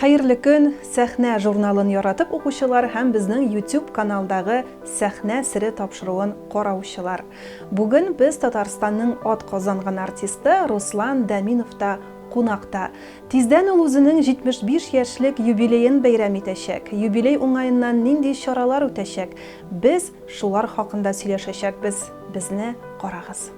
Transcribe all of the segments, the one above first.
Хәерле көн, Сәхнә журналын яратып укучылар һәм безнең YouTube каналдагы Сәхнә сере тапшыруын караучылар. Бүген без Татарстанның ат казанган артисты Руслан Дәминовта кунакта. Тиздән ул үзенең 75 яшьлек юбилеен бәйрәм итәчәк. Юбилей уңаеннан нинди чаралар үтәчәк? Без шулар хакында сөйләшәчәкбез. Безне карагыз.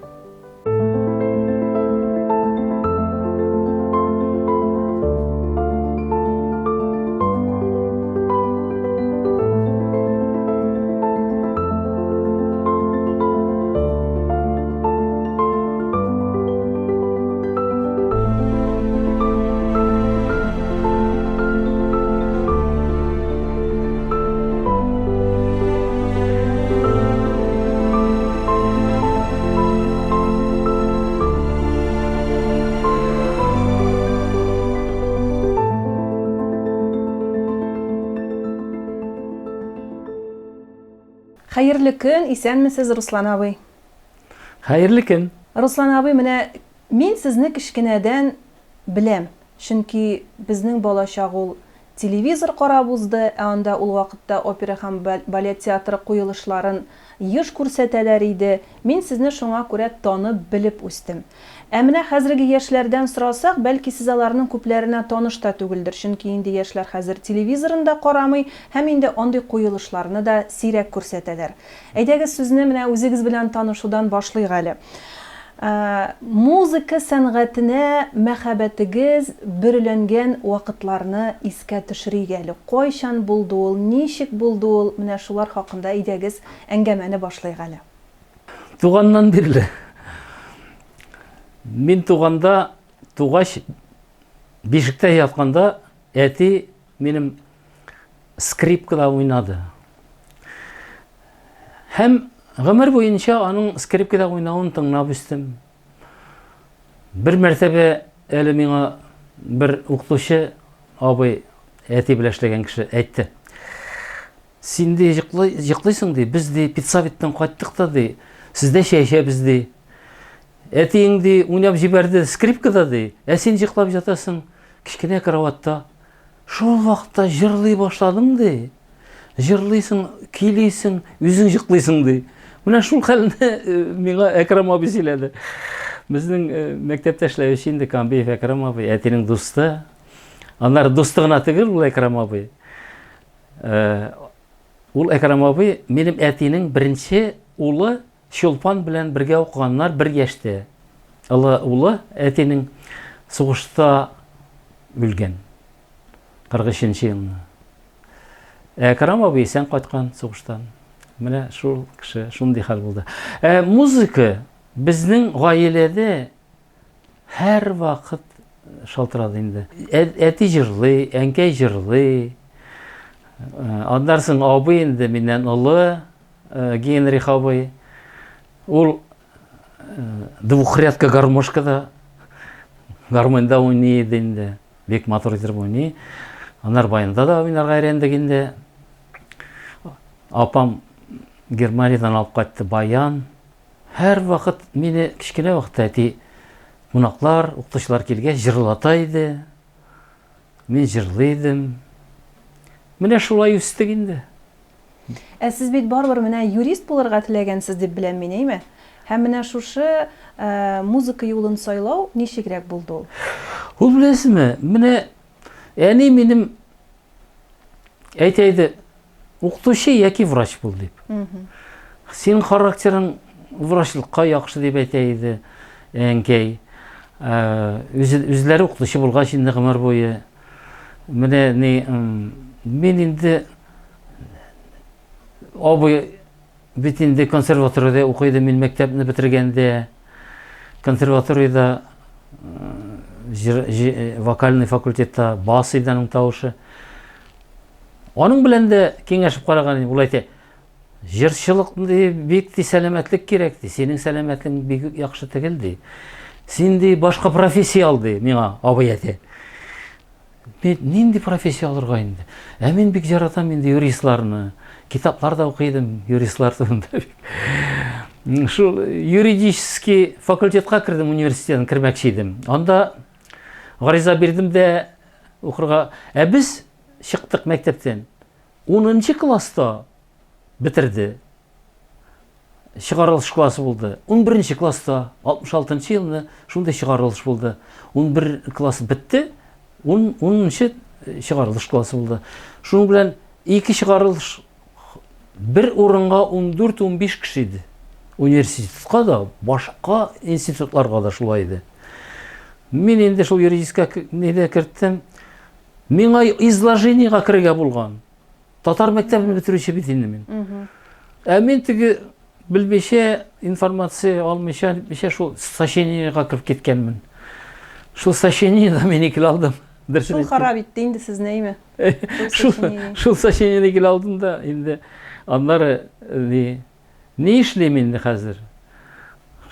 Хәерле көн, исәнмесез, Руслан абый? Хәерле көн. Руслан абый, менә мин сезне кичкенәдән беләм. Чөнки безнең балачак ул телевизор карап узды, анда ул вакытта опера һәм балет театры куелышларын еш күрсәтәләр иде. Мин сезне шуңа күрә танып, белеп үстем. Ә менә хәзерге яшьләрдән сорасак, бәлки сез аларның күпләренә таныш та түгелдер, чөнки инде яшьләр хәзер телевизорында карамый, һәм инде андый куелышларны да сирәк күрсәтәләр. Әйдәгез сүзне менә үзегез белән танышудан башлыйк әле. Музыка сәнгатенә мәхәббәтегез бөреләнгән вакытларны искә төшерик әле. Кайчан булды ул, ничек булды ул? Менә шулар хакында әйдәгез әңгәмәне башлыйк әле. Туганнан бирле. Мин туганда, тугач бишектә ятканда, әти минем скрипкада уйнады. Һәм гомер буенча аның скрипкада уйнавын тыңлап үстем. Бер мәртәбә әле миңа бер укытучы абый, әти белән эшләгән кеше, әйтте. Син ди йоклыйсың ди, без ди педсоветтан кайттык та ди, сездә чәйшәбез ди. Әтиң ди уйнап җибәрде скрипкада ди, ә син йоклап ятасың кичкенә караватта. Шул вакытта җырлый башладың ди. Җырлыйсың, көйлисең, үзең йоклыйсың ди. Менә шул хәлне миңа Әкрәм абый сөйләде. Безнең мәктәптә эшләүче инде Камбиев Әкрәм абый, әтинең дусты. Аннары дусты гына түгел ул Әкрәм абый. Ул Әкрәм абый минем әтинең беренче улы Чулпан белән бергә укыганнар, бер яшьтә. Улы әтинең сугышта үлгән. 43-нче елны. Әкрәм абый исән кайткан сугыштан. Менә шул кеше, шундый хәл булды. Музыка безнең гаиләдә һәр вакыт шалтырады инде. Әти җырлый, әнкәй җырлый. Аннан соң абый инде миннән олы, Генрих абый. Ул двухрядка гармошкада, гармонда уйнайды инде, бик матур итеп уйный. Аннан баянда да уйнарга өйрәндек инде. Апам Германиядән алып кайтты баян. Һәр вакыт мине кичкенә вакытта әти кунаклар, укытучылар килгәч җырлата иде. Мин җырлыйдым. Менә шулай үстек инде. Ә сез бит барбыр менә юрист булырга теләгәнсез дип беләм мин, әйме? Һәм менә шушы музыка юлын сайлау ничегрәк булды ул? Ул беләсезме? Менә әни минем әйтәйде, укытучы яки врач бул дип. Синең характерың врачлыкка яхшы дип әйтәйде әнкәй. Үзләре укытучы булгач инде гомер буе. Менә мин инде абый бит инде консерваториядә укыйды, мин мәктәпне бетергәндә. Консерваториядә вокальный факультетта бас иде тавышы. Аның белән дә киңәшеп караган, ул әйтә, җырчылык бик сәламәтлек кирәк ди, синең сәламәтлегең бик яхшы түгел ди. Син ди башка профессия ал ди, миңа абый әйтә. Мин нинди профессия алырга инде? Мин бик яратам инде юристларны. Китапларда укыйдым, юристлар турында. Шул юридический факультетка кирдем, университеттан кирмәкче идем. Анда гариза бирдем дә укырга. Без чыктык мәктептен. 10 класста битерде. Чыгарылыш классы булды. 11 класста 66 елны шундай чыгарылыш булды. 11 класс битте. 10 чыгарылыш классы булды. Шуның белән 2 чыгарылыш bir урынга 14-15 кеше иде. Университетка да, башка институтларга да шулай иде. Мен инде шул юридическа неде кирттем. Миңа изложениега кирергә булган. Татар мәктәбен бетерүче бит инде мин. Мен теге белмичә, информация алмыйча, нитмичә шул сочинениега кирип кеткәнмен. Шул сочинениеда мен икеле алдым. Шул харап итте инде сез нәйме? Шул сочинениене икеле алдым да инде аннары не эшлим инде хәзер.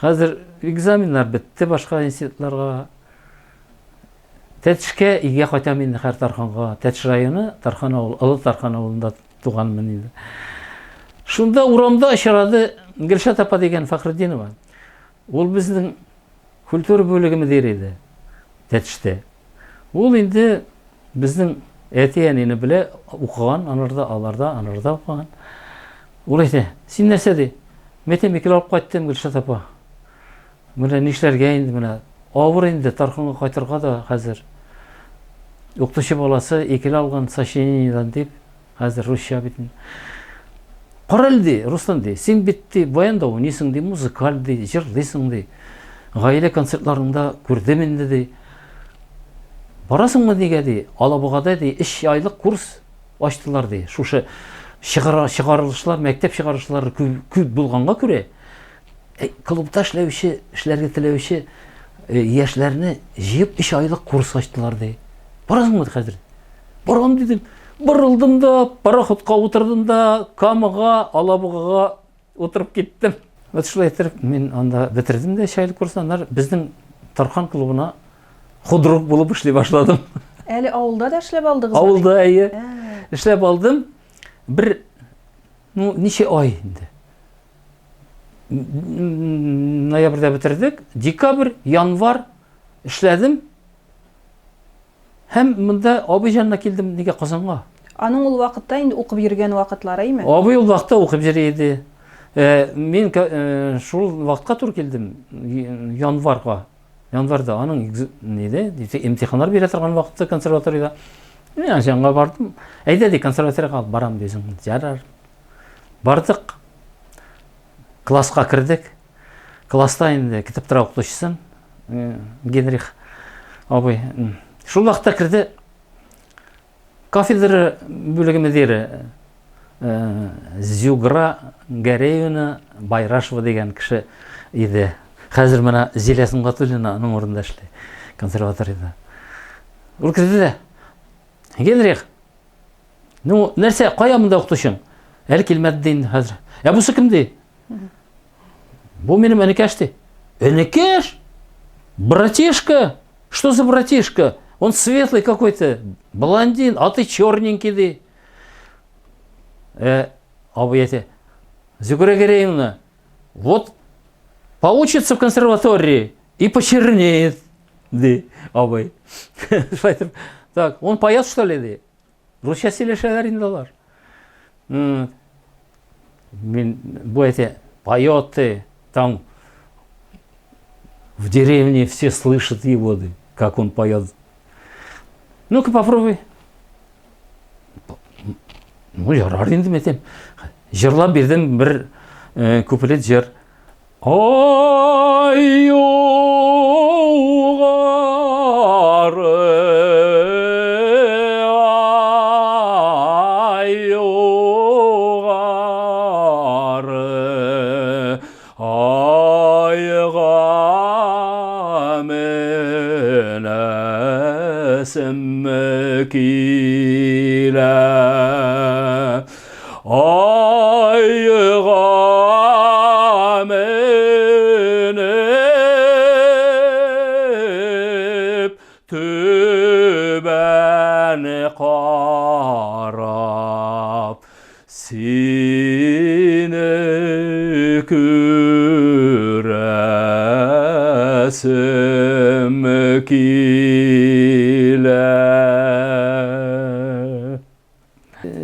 Хәзер экзаменнар бетте башка институтларга. Тәтешкә игә кайтам инде һәр Тарханга. Тәтеш районы, Тархан авылы, Олы Тархан авылында туганмын инде. Шунда урамда очрады Гөлшат апа дигән Фахриддинова. Ул безнең культура бүлеге мөдире иде. Тәтештә. Ул инде безнең әти-әнине белә, укыган, анарда укыган. Ул әйтә: "Син нәрсә ди? Мәктәпкә икеле алып кайттым, Гөлшат апа. Менә нишләргә инде менә? Авыр инде Тарханга кайтырга да хәзер. Укытучы баласы икеле алган сочинениедан дип, хәзер русча бит. Карал ди, Руслан ди, син бит ди баянда уйныйсың ди, музыкаль ди, җырлыйсың ди. Гаилә концертларында күрдем инде ди. Барасыңмы дигә ди, Алабугада ди 3 айлык курс ачтылар ди. Шушы чыгарылышлар, мәктәп чыгарылышлары күп булганга күрә, клубта эшләргә теләүче яшьләрне җыеп 3 айлык курс ачтылар ди. Барасыңмы хәзер? Барам дидем. Борылдым да, пароходка утырдым да, Камага, Алабугага утырып киттем. Вот шулай итеп мин анда битердем дә 3 айлык курсларны. Безнең Тархан клубына худрук булып эшли башладым. Әле авылда да эшләп алдыгыз? Авылда эшләп алдым. Bir ничә ай инде. Ноябрьдә битердек, декабрь, январь эшләдем. Һәм монда абый җанына килдем нигә Казанга. Аның ул вакытта инде укып йөргән вакытлары име? Абый ул вакытта укып йөри иде. Мин шул вакытка туры килдем январьга. Январьда аның неде? Имтиханнар бирә торган вакытта консерваториядә. Мен җанга бардым. Әйдә ди консерваториягә барам дисең. Ярар. Бардык. Класска кирдек. Класста инде китап тора укытучысы Генрих абый. Шул вакытта кирде. Кафедра бүлеге мөдире Зюгра Гареевна Байрашева дигән кеше иде. Хәзер менә Зилә Сөнгатуллина аның урынында эшли консерваториядә. Ул кирде дә: "Генрих, ну нәрсә, кая монда укытучың? Әле килмәде инде хәзер. Бусы кем ди?" "Бу минем энекәш ди." "Энекәш? Братишка? Что за братишка? Он светлый какой-то, блондин, а ты черненький ди." Абый әйтә: "Зюгра Гареевна, вот поучится в консерватории и почернеет", ди абый. Так, он поет, что ли, ди? Русча сөйләшәләр инде алар. Мин бу әйтә: "Поет ты, там в деревне все слышат его, ди, как он поет. Ну-ка попробуй." Ну, ярар инде мәтем. Җырлап бирдем бер куплет җыр. Ай югары, ай югары, айга менәсем килә. Айга менеп төбән карап сине күрәсем килә.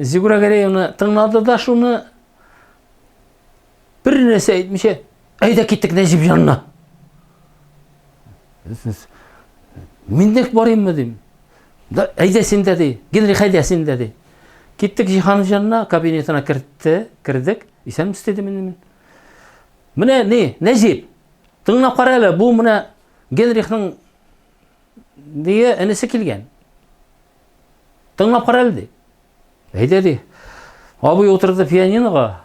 Зигура Гареевна тыңлады да шуны бір нәрсе әйтмеше, әйдә киттек Нәҗип янына. Мин дә барыйммы дим. Да, әйдә син дә ди. Генрих әйдә син дә ди. Киттек Җиһанов янына, кабинетына кирдек. Исән мистеди мин. Менә ни, Нәҗип. Тыңлап кара әле, бу менә Генрихның дие энесе килгән. Тыңлап кара әле ди. Әйдә ди. Абый утырды пианинога.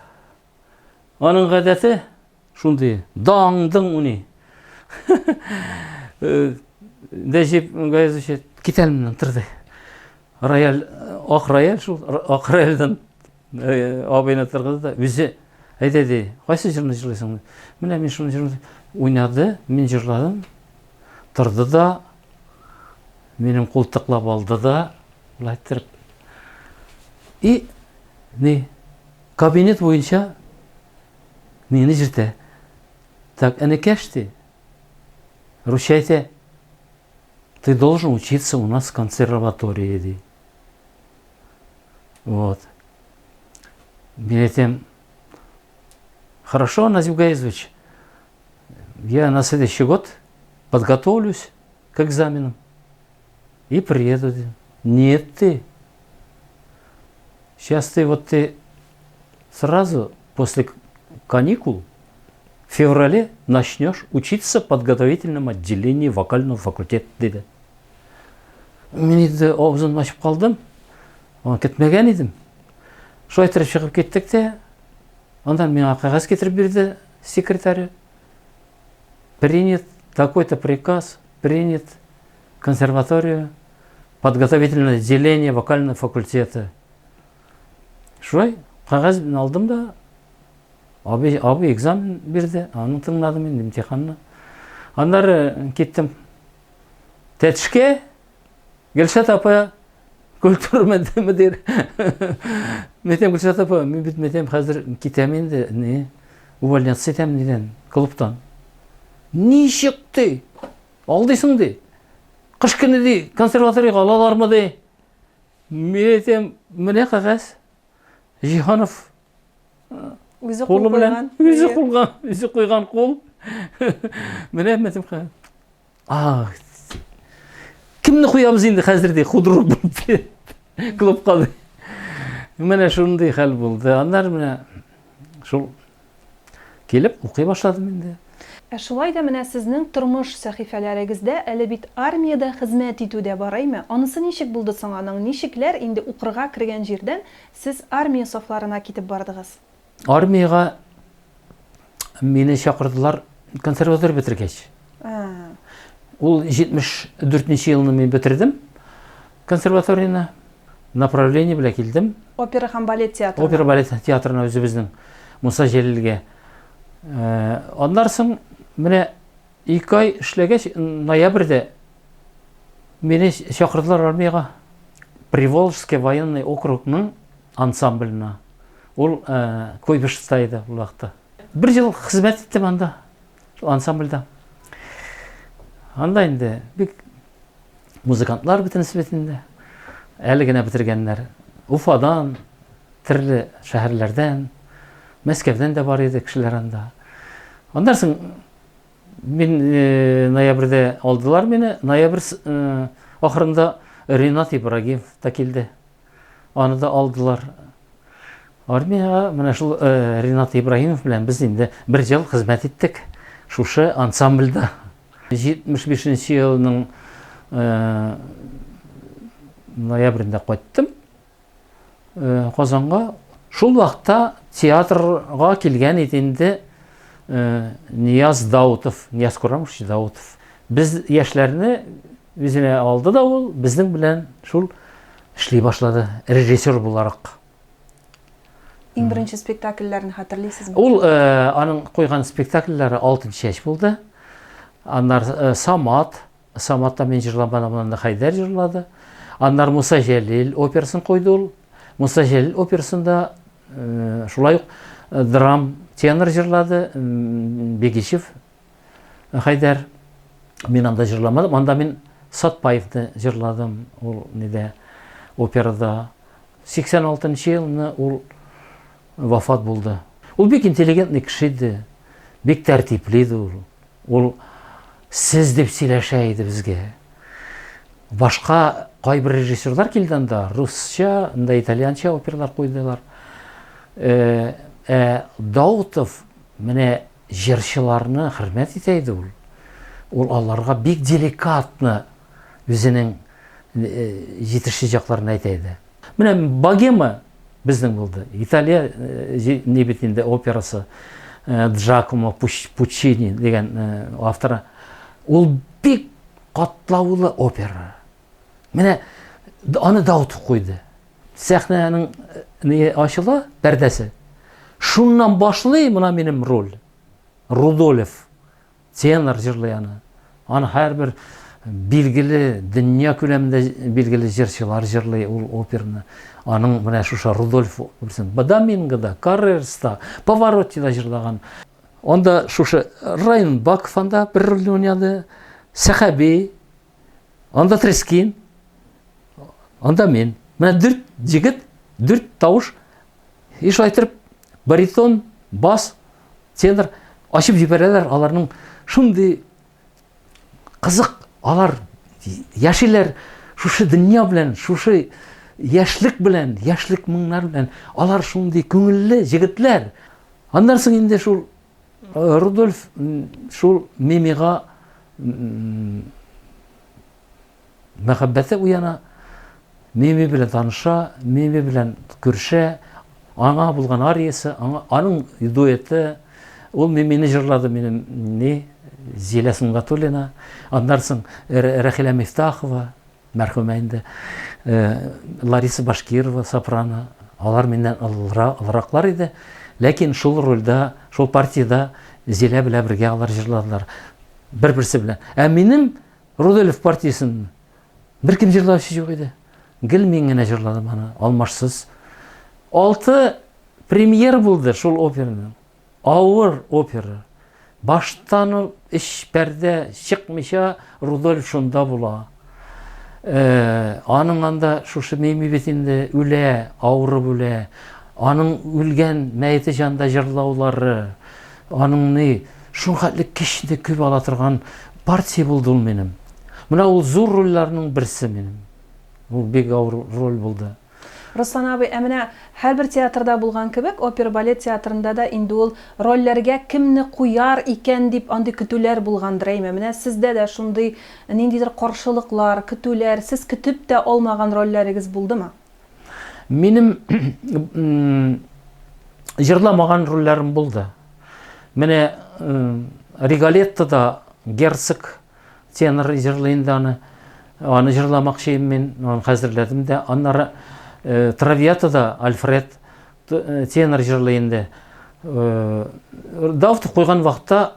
Аның гадәте шундый, даңдың уни. Нәҗип Гаязович китәлменнән торды. Рояль, ак рояль шул, ак рояльдан абыйны торгызды да, үзе әйдә ди, кайсы җырны җырлыйсың? Менә мин шуны җырлыйм. Уйнады, мин җырладым. Торды да, минем култыклап алды да, улай торып. И не кабинет буенча мине җиртә. Так, әнекәш ти. Русчайта, ты должен учиться у нас в консерватории, ди. Вот. Мин әйтәм, хорошо, Назив Гаязович, я на следующий год подготовлюсь к экзаменам и приеду. Нет, ты. Сейчас ты сразу после каникул в феврале начнешь учиться в подготовительном отделении вокального факультета, dedi. Мен енді аузын ашып қалдым, кетмеген едім. Шулай тұрып шығып кеттік те, ондан мені қағаз кетіріп берді секретарь. Принят такой-то приказ, принят консерваторию, подготовительное отделение вокального факультета. Шулай қағаз алдым да, абый экзамен берді, аны тыңладым мен имтиханны. Аннары кеттім тәтішке, Гүлшат апа культура дер. Метем Гүлшат апа, мен бітметем қазір кетем енді, не, увольняться етем неден, клубтан. Нишек ти? Алдайсың ди? Қыш күні ди, консерваторияға алалар ма ди? Мен етем, міне қағаз, Җиһанов Үзе қолы кул белән, куйган. үзе куйган қол. Менә мәтем қағаз. Кімні қуябыз енді қазір де худрук болды. Клубқа ди. Менә шундый хәл болды. Аннар менә шул келіп укый башладым инде. Шулай да менә сезнең тормыш сәхифәләрегездә әле бит армиядә хезмәт итүдә бараймы? Анысы ничек булды соң аның? Ничекләр инде укырга кергән җирдән сез армия сафларына китеп бардыгыз? Армияға мені шақырдылар консерватория бітіргеч. Ол 74-нче елны мен бітірдім консерваторияны. Направление біле келдім. Опера һәм балет театры. Опера балет театрына өзі біздің Мұса Жәлелге. Ондан соң менә 2 ай эшләгәч, ноябрьдә мені шақырдылар армияға. Приволжский военный округның ансамблена. Ул Койбышевтайда ул вакытта. 1 жыл хезмәт иттем анда, ансамбльда. Анда инде бик музыкантлар бөтен светинде. Әле генә бетергәннәр. Уфадан, төрле шәһәрләрдән, Мәскәүдән дә бар иде кешеләр анда. Андан соң мин ноябрьдә алдылар мине. Ноябрь ахырында Ринат Ибрагимов та килде. Аны да алдылар. Армияга менә шул Ринат Ибрагимов белән без инде 1 жыл хезмәт иттек шушы ансамбльдә. 75-нче елның ноябрендә кайттым Казанга. Шул вакытта театрга килгән иде инде Нияз Даутов, Нияз Курамович Даутов. Без яшьләрне үзенә алды да ул безнең белән шул эшли башлады режиссер буларак. Иң беренче спектакльләрне хәтерлисезме? Ул аның куйган спектакльләре Алтын чәч булды. Аннар Саматта мен җырламадым, анда Хайдар җырлады. Аннар Муса Җәлил операсын куйды ул. Муса Җәлил операсында шулай ук драм тенор җырлады, Бегишев Хайдар. Мен анда җырламадым, анда мен Сатпаевны җырладым ул неде операда. 86 елны ул вафат булды. Ул бик интеллигентный кеше иде, бик тәртипле иде ул. Ул сез дип сөйләшә иде безгә. Башка кайбер режиссерлар килде анда, русча, анда итальянча опералар куйдылар. Даутов менә җырчыларны хөрмәт итә иде ул. Ул аларга бик деликатны үзенең җитешү якларын әйтә иде. Менә Богема безнең булды. Италия не бит инде операсы Джакомо Пуччини дигән автора. Ул бик катлаулы опера. Менә аны Даутов куйды. Сәхнәнең ачыла, пәрдәсе. Шуннан башлый менә минем роль. Рудольф тенор җырлый аны. Аны һәрбер билгеле, дөнья күләмендә билгеле җырчылар җырлый ул операны. Аның менә шуша Рудольф операсын Бадамингода, Каррерста, Паваротида җырлаган. Анда шушы Райан Баков анда бер роль уйнады. Сәхаби, анда Трескин, анда мин. Менә 4 җегет, 4 тавыш. Иш айтып, баритон, бас, тенор ачып җибәрәләр. Аларның шундый кызык, алар яшиләр шушы дөнья белән, шушы яшьлек белән, яшьлек моңнар белән. Алар шундый күңелле җегетләр. Аннан соң инде шул Рудольф шул Мимига мәхәббәте уяна. Мими белән таныша, Мими белән күрешә. Аңа булган ариясы, аның дуэты. Ул Мимине җырлады минем Зилә Сөнгатуллина. Аннан соң Рахила Мифтахова, мәрхүмә инде, Лариса Башкирова, сопрано. Алар миннән алраклар иде. Ләкин шул рольдә, шул партияда Зилә белән бергә алар җырладылар. Бер-берсе белән. Ә минем Рудольф партиясын беркем җырлаучы юк иде. Гел мин генә җырладым аны, алмашсыз. 6 премьер булды шул операның. Авыр опера. Баштан иш пәрдә чыкмыйча Рудольф шунда була. Аның анда шушы Мими бит инде үлә, авырып үлә. Аның үлгән мәете җанда җырлаулары, аның шунхатлы кешне күп ала торган партия булды ул минем. Менә ул зур рольләрнең берсе минем. Ул бик авыр роль булды. Руслан абый, менә һәрбер театрда булган кебек, опера балет театрында да инде ул рольләргә кемне куяр икән дип андый көтүләр булгандыр әйме. Менә сездә дә шундый ниндидер каршылыклар, көтүләр, сез көтеп тә алмаган рольләрегез булдымы? Минем җырламаган рольләрем булды. Менә Риголеттада Герцог тенор җырлый инде аны. Аны җырламакчы мин, аны хәзерләдем дә. Аннары Травиатада Альфред тенор җырлый инде. Даутов куйган вакытта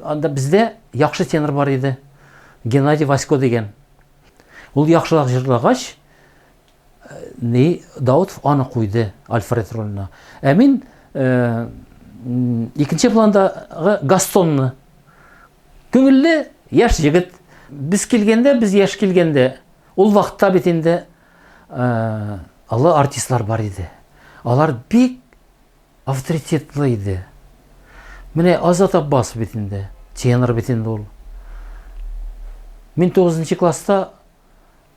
анда бездә яхшы тенор бар иде. Геннадий Васько дигән. Ул яхшылык җырлагач, Даутов аны куйды Альфред роленә. Ә мин икенче пландагы Гастонны. Күңелле яшь җегет. Без килгәндә, без яшь килгәндә, ул вакытта бит инде аллы артистлар бар иде. Алар бик авторитетлы иде. Менә Азат Аббасов бит инде, тенор бит инде ул. Мин 9-нчы класста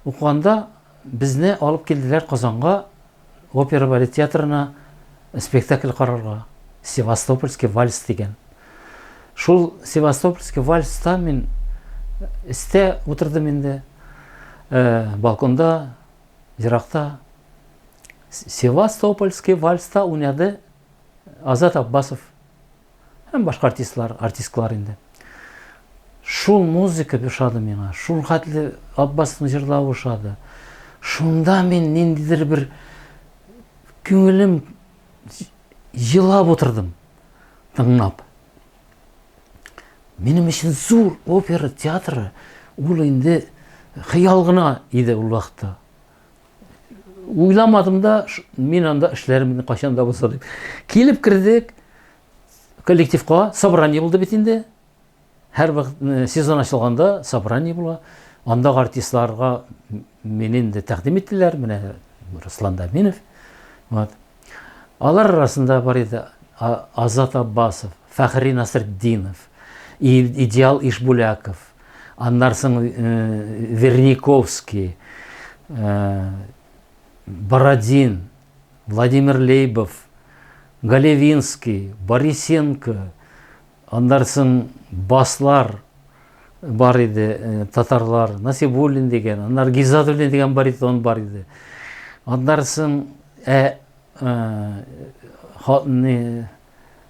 укыганда безне алып килделәр Казанга, опера балет театрына спектакль карарга. Севастопольский вальс дигән. Шул Севастопольский вальста мин истә утырдым инде. Балконда, җыракта. Севастопольский вальста уйнады Азат Аббасов. Һәм башка артистлар инде. Шул музыка бишады миңа. Шул хәтле Аббасовның җырлавы ошады. Шунда мин ниндидер бер күңелем җылап утырдым, тыңлап. Минем өчен зур опера театры ул инде хыял гына иде ул вакытта. Уйламадым да, мин анда эшләремне качан да булса дип. Килеп кирдек, коллективка собрание булды бит инде. Һәр вакыт сезон ачылганда собрание була. Анда артистларга мен инде тәкъдим иттеләр, менә Руслан Даминов, Вот. Алар арасында бар иде Азат Аббасов, Фәхри Насретдинов, Идеал Ишбуляков, аннан соң Верниковский, Бородин, Владимир Лейбов, Галевинский, Борисенко, аннан соң баслар бар иде, татарлар, Насибуллин деген, аннан Гизадуллин деген бар иде, он бар иде. Аннан соң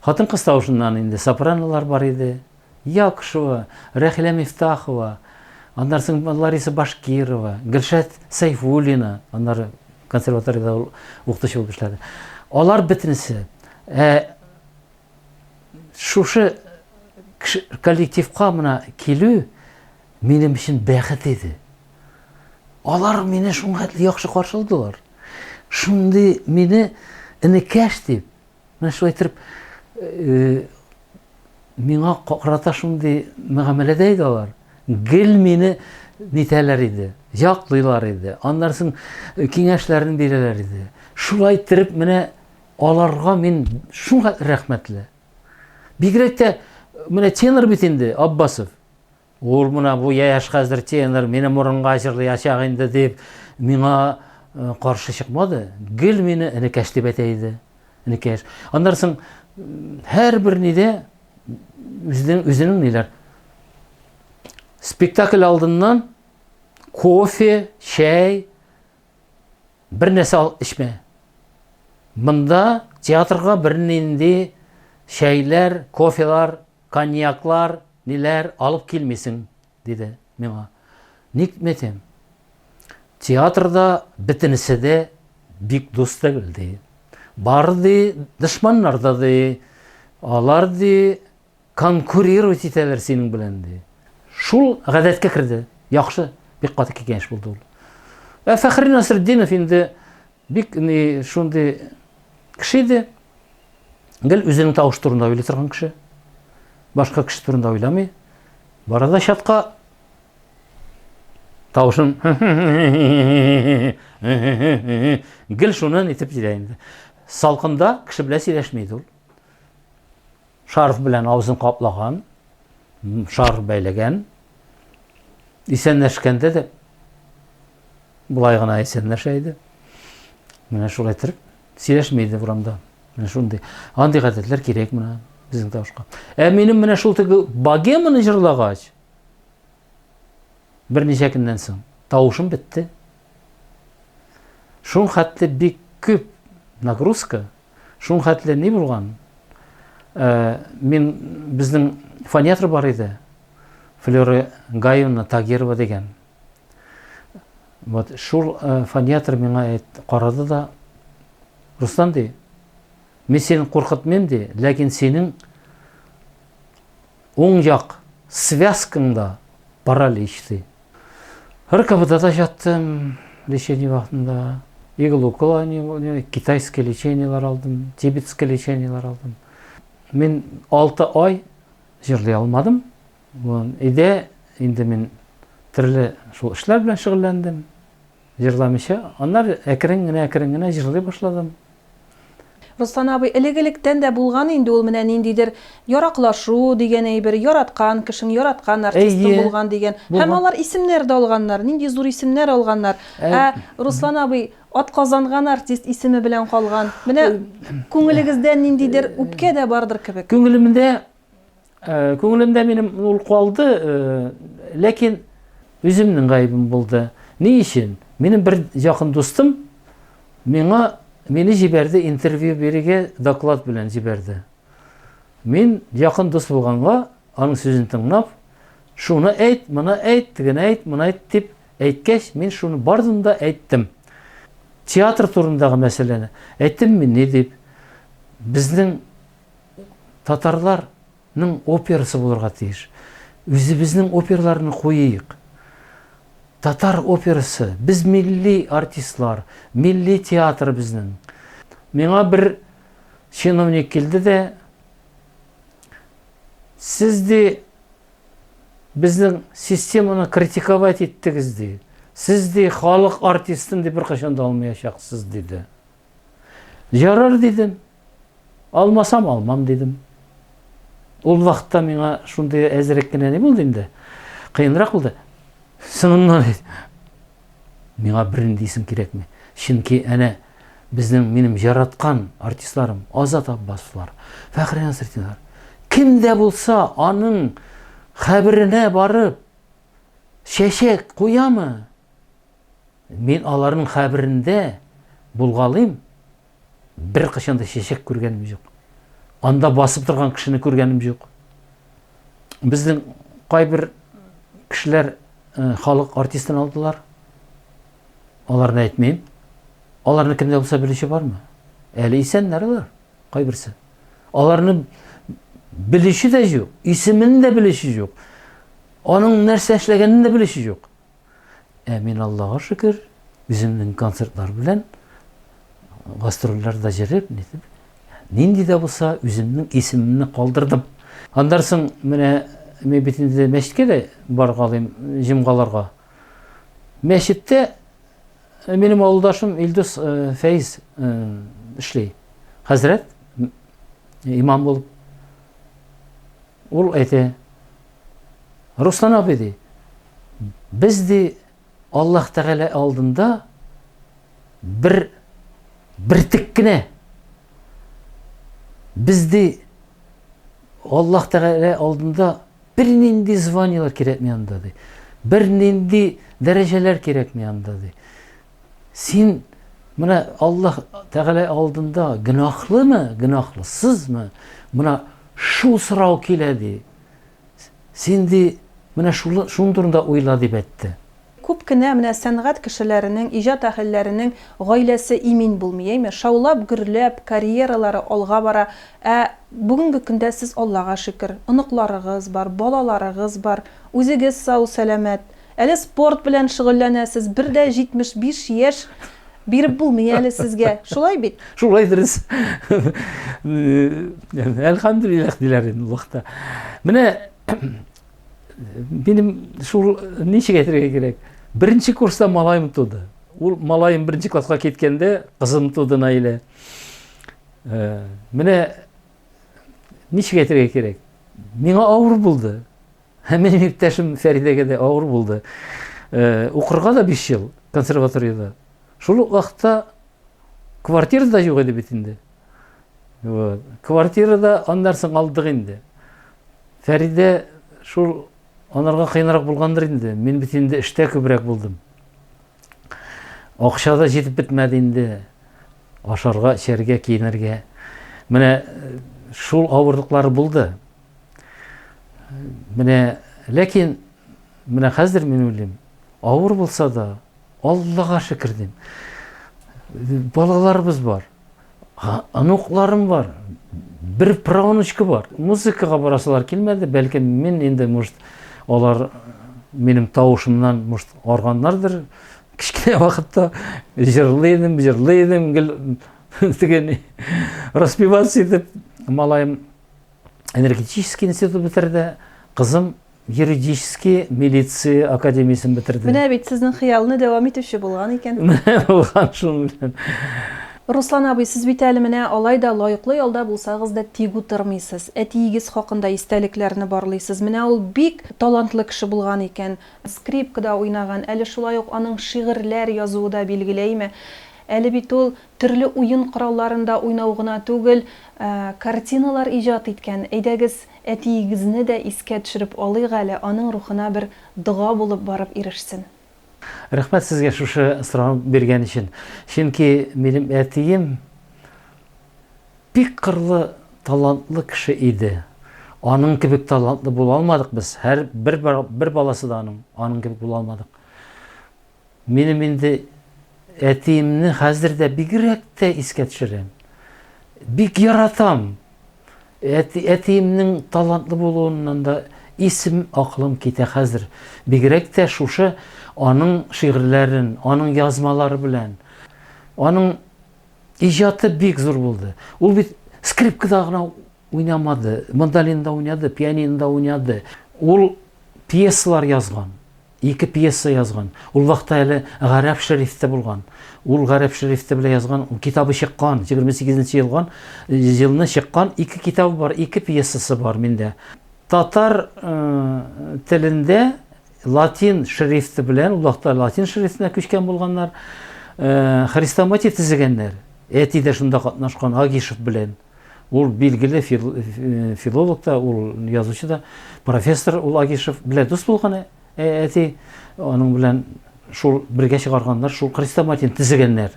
хатын кыз тавышыннан инде сопраналар бар иде. Якушева, Рахиля Мифтахова, аннан соң Лариса Башкирова, Гөлшат Сайфуллина, аннан консерваторияда укытучы булып эшләде. Алар бөтенесе шушы коллективка мына килү минем өчен бәхет иде. Алар мине шуңа яхшы каршылдылар. Шундый мине инекәш дип, менә шулай итеп миңа карата шундый мөгамәләдә иде алар. Гел мине нитәләр иде, яклыйлар иде. Аннан соң киңәшләрен бирәләр иде. Шулай итеп менә аларга мин шуңа рәхмәтле. Бигрәк тә менә тенор бит инде Аббасов. Ул менә бу яшь хәзер тенор, мине мурынга җырлый ачак инде дип миңа каршы чыкмады. Гел мине инекәш дип әйтә иде. Инекәш. Аннан соң һәрбер нидә үзенең ниләр. Спектакль алдыннан кофе, чәй, бер нәрсә эчмә. Монда театрга бер нинди чәйләр, кофелар, коньяклар, ниләр алып килмисең, диде миңа. Ник мәтем? Театрда бөтенесе дә бик дус түгел ди. Бар ди, дошманнар да ди. Алар ди конкурировать итәләр синең белән ди. Шул гадәткә керде. Яхшы, бик каты киңәш булды ул. Фәхри Насретдинов инде бик шундый кеше иде. Гел үзенең тавыш турында уйлый торган кеше. Башка кеше турында уйламый. Барада чатка тавышын гел шуннан итеп җибәрә инде. Салкында кеше белән сөйләшмәйде ул. Шарф белән авызын каплаган, шарф бәйләгән. Исәнләшкәндә дә булай гына исәнләшә иде. Менә шулай итеп сөйләшмәйде урамда. Менә шундый. Андый гадәтләр кирәк менә безнең тавышка. Минем менә шул теге богеманы җырлагач берничә көннән соң тавышым бетте. Шун хәтле бик күп нагрузка, шун хәтле ни булган? Мин безнең фонетр бар иде. Флёра Гаевна Тагирова деген. Вот шул фонетр миңа карады да, Рустам ди, мен сені қорқытмем де, ләкин сенің оң жақ связкаңда паралич ди. РКБ-да жаттым лечение вақтында. Иглуколание, китайское лечениелар алдым, тибетское лечениелар алдым. Мен 6 ай жырлай алмадым. Иде инде мен түрлі шул эшләр белән шөгыльләндем. Жырламыйча, аннан әкрен генә жырлый башладым. Рустам абый, элек-электән дә булган инде ул менә ниндидер яраклашу дигән әйбер, яраткан кешең, яраткан артистың булган дигән. Һәм алар исемнәр дә алганнар, нинди зур исемнәр алганнар. Рустам абый, атказанган артист исеме белән калган. Менә күңелегездә ниндидер үпкә дә бардыр кебек. Күңелемдә минем ул калды, ләкин үземнең гаебем булды. Ни өчен? Минем бер якын дустым мені җибәрде, интервью бирергә доклад белән җибәрде. Мин якын дус булганга, аның сүзен тыңлап, шуны әйт, моны әйт, тигән әйт, моны әйт дип әйткәч, мин шуны бардым да әйттем. Театр турындагы мәсьәләне әйттем мин ни дип. Безнең татарларның операсы булырга тиеш. Үзебезнең операларны куйыйк. Татар операсы, biz milli artistlar, milli teatr bizning. Миңа bir чиновник келді де, siz de bizning sistemаны критиковать еттіңіз де, siz de халық артистін де бір қашанда алмаяшақсыз деді. Жарар дедім. Алмасам алмам дедім. Ол вақытта миңа шундай әзірек кенә не болды инде. Қиынрақ болды. Соңыннан миңа бірін дейсім керек ме? Чөнки әнә безнең минем жаратқан артистларым, Азат Аббасовлар, Фәхри Насретдинлар, кем дә булса аның хәберенә барып чәчәк куямы? Мин аларның хәберендә булгалыйм. Бер кашан да чәчәк күргәнем юк. Анда басып торган кешене күргәнем юк. Безнең кайбер кешеләр халык артистын алдылар. Аларны әйтмәйм. Аларны кемдә булса белүче бармы? Әле исәннәр алар, кайберсе. Аларны белүче дә юк, исемен дә белүче юк. Аның нәрсә эшләгәнен дә белүче юк. Мин Аллаһка шөкер, үземнең концертлар белән гастрольләрдә җырып, нинди дә булса үземнең исемемне калдырдым. Андарсын менә мен бит инде мәчеткә дә баргалыйм, җомгаларга. Мәчеттә минем авылдашым Илдус Фәиз эшли. Хәзрәт имам булып. Ул әйтә: Руслан абый ди, без ди Аллаһ Тәгалә алдында бер тик кенә. Biz ди Аллаһ Тәгалә алдында бер нинди званиялар кирәкми анда ди. Бер нинди дәрәҗәләр кирәкми анда ди. Син менә Аллаһ Тәгалә алдында гөнаһлымы, гөнаһлысызмы? Менә шул сорау килә ди. Син ди менә шуның турында уйла дип әйтте. Күп кенә менә сәнгать кешеләренең, иҗат әһелләренең гаиләсе имин булмый, шаулап, гөрләп, карьералары алга бара. Бүгенге көндә сез Аллаһка шөкер, оныкларыгыз бар, балаларыгыз бар, үзегез сау, сәламәт. Әле спорт белән шөгыльләнәсез, бер дә 75 яшь биреп булмый әле сезгә. Шулай бит? Шулай дөрес. Әлхәмдүлиллаһ диләр инде вакытта. Менә минем шул ничек әйтергә кирәк? Беренче курста малайым туды. Ул малайым беренче класска киткәндә кызым туды Наилә. Менә ничек әйтергә кирәк? Миңа авыр булды. Минем иптәшем Фәридәгә дә авыр булды. Укырга да 5 ел консерваториядә. Шул вакытта квартира да юк иде бит инде. Квартирада андарсын алдык инде. Фәридә шул анарга кыйнарак булгандыр инде. Мин бит инде эштә күбрәк булдым. Акча да җитеп бетмәде инде. Ашарга, эчәргә, киенергә. Менә шул авырлыклар булды. Менә ләкин менә хәзер мин уйлыйм, авыр булса да Аллаһка шөкер дим. Балаларыбыз бар. Анукларым бар. Бер правнучка бар. Музыкага барасылар килмәде, бәлки мин инде может алар минем тавышымнан может арганнардыр. Кичкенә вакытта җырлыйдым, тегене распеваться итеп, малайым энергетический институт бетерде, кызым юридический милиция академиясын бетерде. Менә бит сезнең хыялны дәвам итүче булган икән. Менә булган шуның белән. Руслан абый, сез бит әле менә алай да лаеклы ялда булсагыз да тигү тормыйсыз. Әтиегез хакында истәлекләрне барлыйсыз. Менә ул бик талантлы кеше булган икән. Скрипкада уйнаган, әле шулай ук аның шигырьләр язуы да билгеләйме? Әле бит ул төрле уен коралларында уйнау гына түгел, картиналар иҗат иткән. Әйдәгез, әтиегезне дә искә төшереп алыйк әле, аның рухына бер дуга булып барып ирешсен. Рәхмәт сезгә шушы сорау биргән өчен. Чөнки минем әтием бик кырлы, талантлы кеше иде. Аның кебек талантлы була алмадык без. Һәр бер баласы да аның кебек була алмадык. Минем инде әтиемне хәзер дә бигрәк тә искә төшерәм. Бик яратам. Әтиемнең талантлы булуыннан да исем аклым китә хәзер. Бигрәк тә шушы аның шигырьләрен, аның язмалары белән. Аның иҗаты бик зур булды. Ул бит скрипкада гына уйнамады, мандолинда уйнады, пианинода уйнады. Ул пьесалар язган. 2 пьеса язган. Ул вакытта әле гарәп шәрифтә булган. Ул гарәп шәрифтә белән язган, китабы чыккан, 28-нче елны чыккан 2 китабы бар, 2 пьесасы бар миндә. Татар телендә латин шрифты белән, ул вакытта латин шрифтына күчкән булганнар, хрестоматия төзегәннәр. Әти дә шунда катнашкан Агишев белән. Ул билгеле филолог та, ул язучы да, профессор ул Агишев белән дус булган. Әти аның белән шул бергә чыгарганнар, шул хрестоматияны төзегәннәр.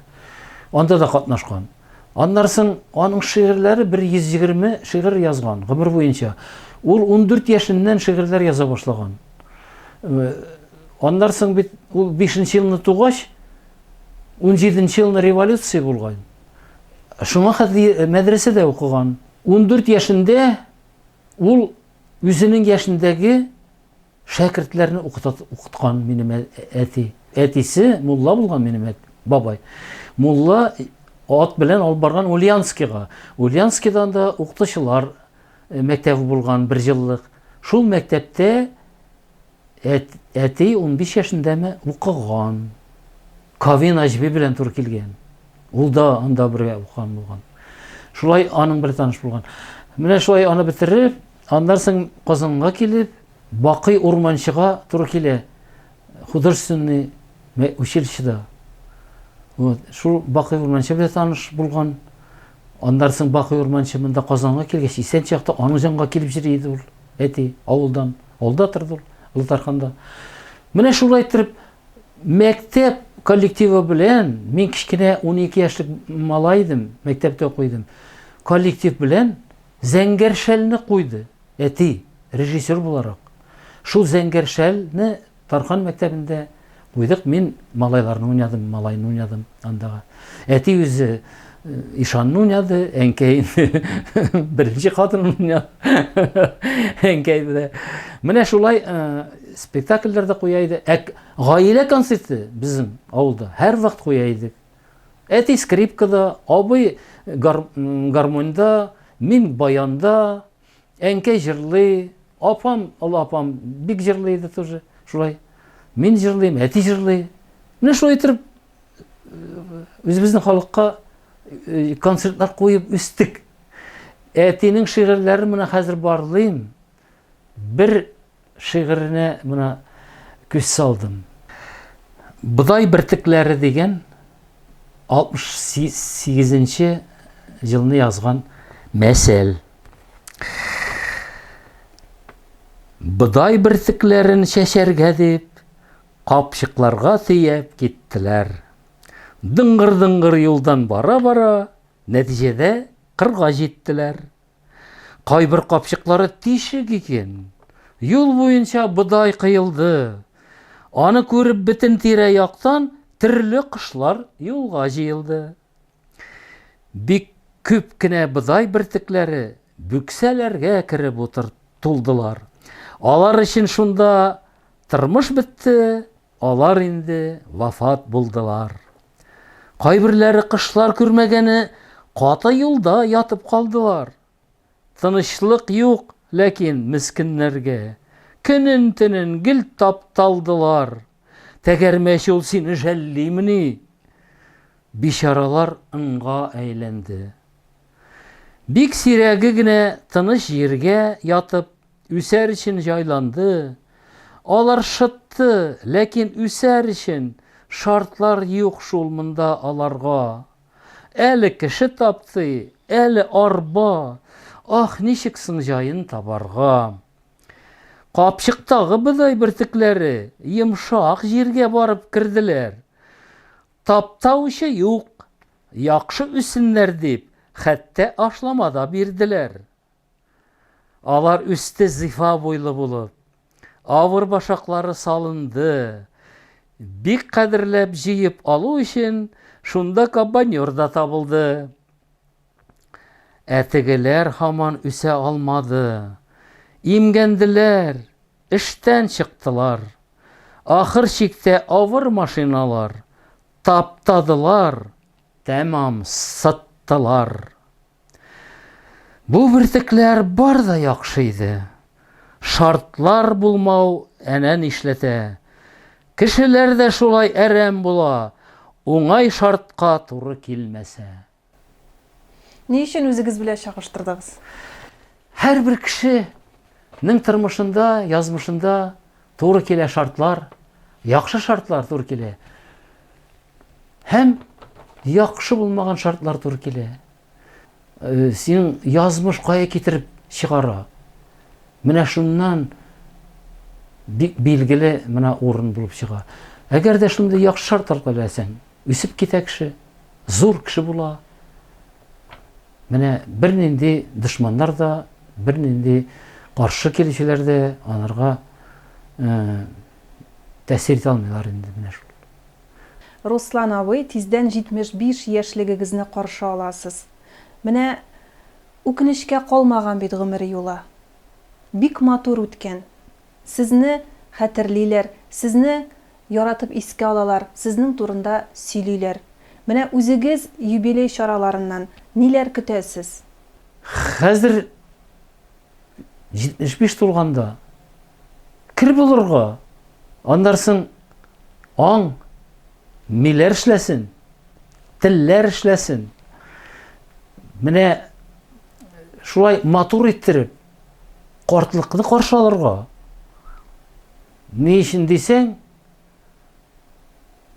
Анда да катнашкан. Аннан соң аның шигырьләре 120 шигырь язган гомер буенча. Ул 14 яшеннән шигырьләр яза башлаган. Аннан соң бит ул 5нче елны тугач, 17нче елны революция булган. Шуңа хәтле мәдрәсәдә укыган. 14 яшендә ул үзенең яшендәге шәкертләрне укыткан минем әти. Әтисе мулла булган минем бабай. Мулла ат белән алып барган Ульяновскига. Ульяновскидан да укытучылар мәктәбе булган 1 еллык. Шул мәктәптә әти 15 яшендәме укыган. Кавин Ажби белән туры килгән. Ул да анда бергә укыган булган. Шулай аның бер таныш булган. Менә шулай аны бетереп, аннан соң Казанга килеп, Бакый урманчыга туры килә. Художественный училищеда. Вот, шул Бакый урманчы белән таныш булган. Аннан соң Бакый урманчы монда Казанга килгәч, исән чакта аның җанга килеп йөри иде ул. Әти авылдан, алда торды ул, Лутарханда. Менә шулай итеп мәктәп коллективы белән, мин кичкенә 12 яшьлек малай идем, мәктәптә укыйдым. Коллектив белән Зәңгәршәлне куйды. Әти режиссер буларак. Шул Зәңгәршәлне Тархан мәктәбендә куйдык. Мин малайларны уйнадым, малайны уйнадым андага. Әти үзе ишанны уйнады, әнкәй беренче хатынын уйнады. Әнкәй дә. Менә шулай спектакльләрдә куя иде. Гаилә концерты безнең авылда һәр вакыт куя идек. Әти скрипкада, абый гармоньда, мин баянда, әнкәй җырлый, апам бик җырлый иде тоже. Шулай. Мин җырлыйм, әти җырлый. Менә шулай итеп үзебезнең халыкка концертлар куеп үстек. Әтинең шигырьләре менә хәзер барлыйм. Бер шигыренә менә күз салдым. Бодай бөртекләре дигән 68нче елны язган мәсәл. Бодай бөртекләрен чәчәргә дип, капчыкларга төяп киттеләр. Дыңгыр-дыңгыр юлдан бара-бара, нәтиҗәдә кырга җиттеләр. Кайбер капчыклары тишек икән. Юл буенча бодай кыелды. Аны күреп бөтен тирә-яктан төрле кошлар юлга җыелды. Бик күп кенә бодай бөртекләре бүксәләргә кереп тулдылар. Алар өчен шунда тормыш бетте, алар инде вафат булдылар. Кайберләре кышлар күрмәгәне каты юлда ятып калдылар. Тынычлык юк, ләкин мискеннәргә көнен-төнен гел тапталдылар. Тәгәрмәч ул сине жәллимени? Бишаралар ыңга әйләнде. Бик сирәге генә тыныч җиргә ятып, үсәр өчен җайланды. Алар шытты, ләкин үсәр өчен шартлар юк шул монда аларга. Әле кеше тапты, әле арба. Ах, ничек соң җаен табарга? Капчыктагы бодай бөртекләре йомшак җиргә барып керделәр. Таптаучы юк, яхшы үсеннәр дип, хәтта ашламада бирделәр. Алар үсте зифа буйлы булып, авыр башаклары салынды. Бик кадерләп җыеп алу өчен шунда кабанер да табылды. Әтегеләр һаман үсә алмады. Имгәнделәр, эштән чыктылар. Ахыр чиктә авыр машиналар таптадылар, тәмам саттылар. Бу бөртекләр бар да яхшы иде. Шартлар булмау әнә нишләтә. Кешеләр дә шулай әрәм була, уңай шартка туры килмәсә. Ни өчен үзегез белән чагыштырдыгыз? Һәрбер кешенең тормышында, язмышында туры килә шартлар, яхшы шартлар туры килә. Һәм яхшы булмаган шартлар туры килә. Синең язмыш кая китереп чыгара. Менә шуннан бик билгеле менә урын булып чыга. Әгәр дә шундый яхшы шартлар беләсәң, үсеп китә кеше, зур кеше була. Менә бернинди дошманнар да, бернинди каршы килүчеләр дә анарга тәэсир итә алмыйлар инде менә шул. Руслан абый, тиздән 75 яшьлегегезне каршы аласыз. Менә үкенечкә калмаган бит гомер юлы. Бик матур үткән. Сезне хәтерлиләр, сезне яратып искә алалар, сезнең турында сөйлиләр. Менә үзегез юбилей чараларыннан ниләр көтәсез? Хәзер 75 тулганда кир булырга, андарсын аң, миләр эшләсен, телләр эшләсен. Менә шулай матур иттереп, картлыкны каршы алырга. Ни өчен дисәң,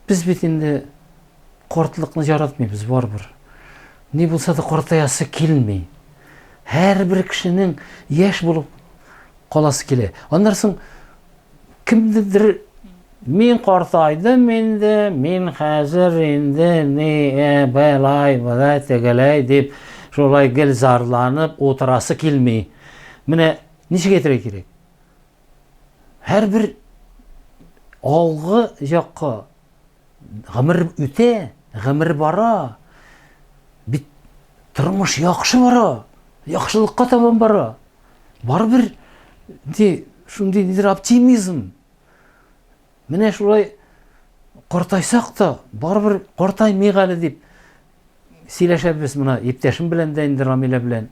без бит инде картлыкны яратмыйбыз барбыр. Ни булса да картаясы килми. Һәрбер кешенең яшь булып каласы килә. Аннарсын кемдедер мин картайдым инде, мин хәзер инде ни балай, балай тегеләй дип шулай гел зарланып утырасы килми. Менә ничек әйтергә кирәк? Һәрбер алгы якка гомер үтә, гомер бара. Бит тормыш яхшы бара, яхшылыкка табан бара. Барбер шундый оптимизм. Менә шулай картайсак та, барбер картаймыйк әле дип сөйләшәбез менә иптәшем белән дә инде Рамилә белән.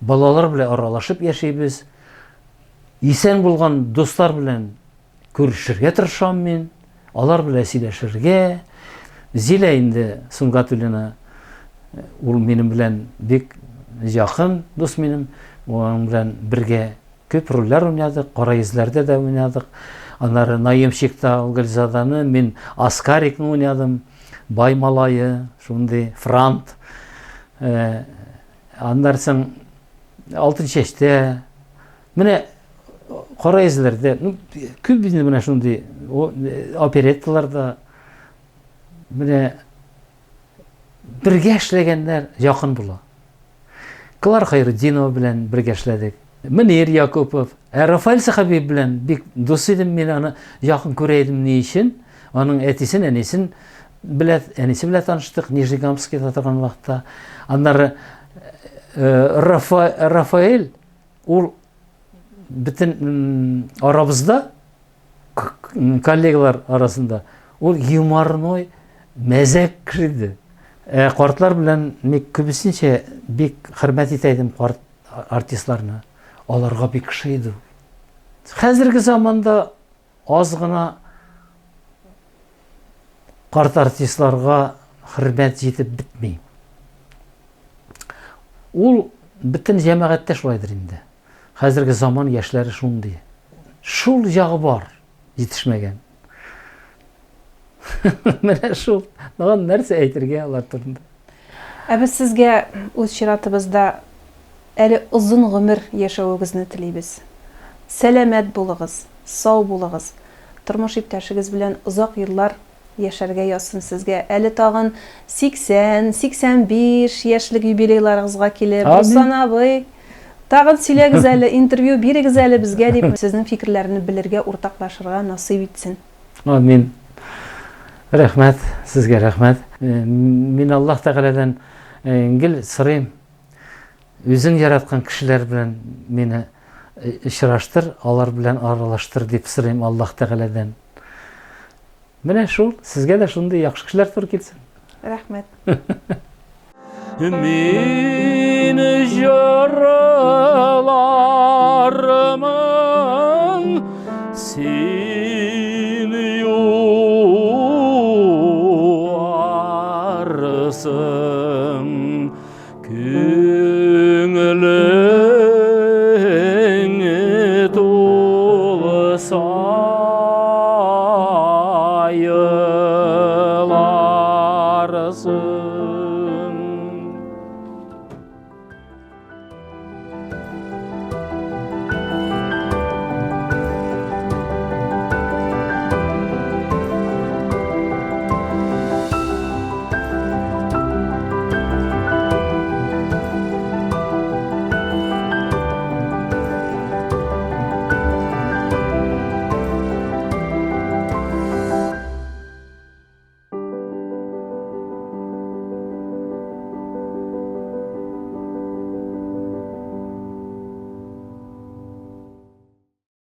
Балалар белән аралашып яшәйбез. Исән булган дуслар белән күрешергә тырышам мин. Алар белән сөйләшергә. Зилә инде Сунгатуллина, ул минем белән бик якын дус минем. Оның белән бергә күп рольләр уйнадык, Кара йөзләрдә дә уйнадык. Аннары Наимчикта Гөлзаданы, мин Аскарикны уйнадым. Бай малайы, шундый франт. Аннарсын Алтын чәчтә. Менә Кара йөзләрдә, күп инде менә шундый оперетталарда менә бергә эшләгәннәр якын була. Клара Хайретдинова белән бергә эшләдек. Мөнир Якупов, Рафаэль Сахаби белән бик дус идем, мин аны якын күрә идем ни өчен? Аның әтисен, әнисен әнисе белән таныштык Нижегамскида торган вакытта. Аннары Рафаэль ул бөтен арабызда коллегалар арасында ул юморной, мәзәк кеше иде. Картлар белән мин күбесенчә бик хөрмәт итә идем карт артистларны. Аларга бик кеше иде. Хәзерге заманда аз гына карт артистларга хөрмәт җитеп бетми. Ул бөтен җәмәгатьтә шулайдыр инде. Хәзерге заман яшьләре шундый. Шул ягы бар, җитешмәгән. Менә шул. Наган нәрсә әйтергә алар турында. Без сезгә үз чиратыбызда әле озын гомер яшәвегезне телибез. Сәламәт булыгыз, сау булыгыз. Тормыш иптәшегез белән озак еллар яшәргә язсын сезгә. Әле тагын 80-85 яшьлек юбилейларыгызга килеп, Руслан абый, тагын сөйләгез әле, интервью бирегез әле безгә дип, сезнең фикерләрне белергә, уртаклашырга насыйп итсен. Амин. Рәхмәт, сезгә рәхмәт. Мин Аллаһ Тәгаләдән гел сорыйм. Үзең яраткан кешеләр белән мине очраштыр, алар белән аралаштыр дип сорыйм Аллаһ Тәгаләдән. Менә шул, сезгә дә шундый яхшы кешеләр туры килсен. Рәхмәт. Мин җырлармын син Күз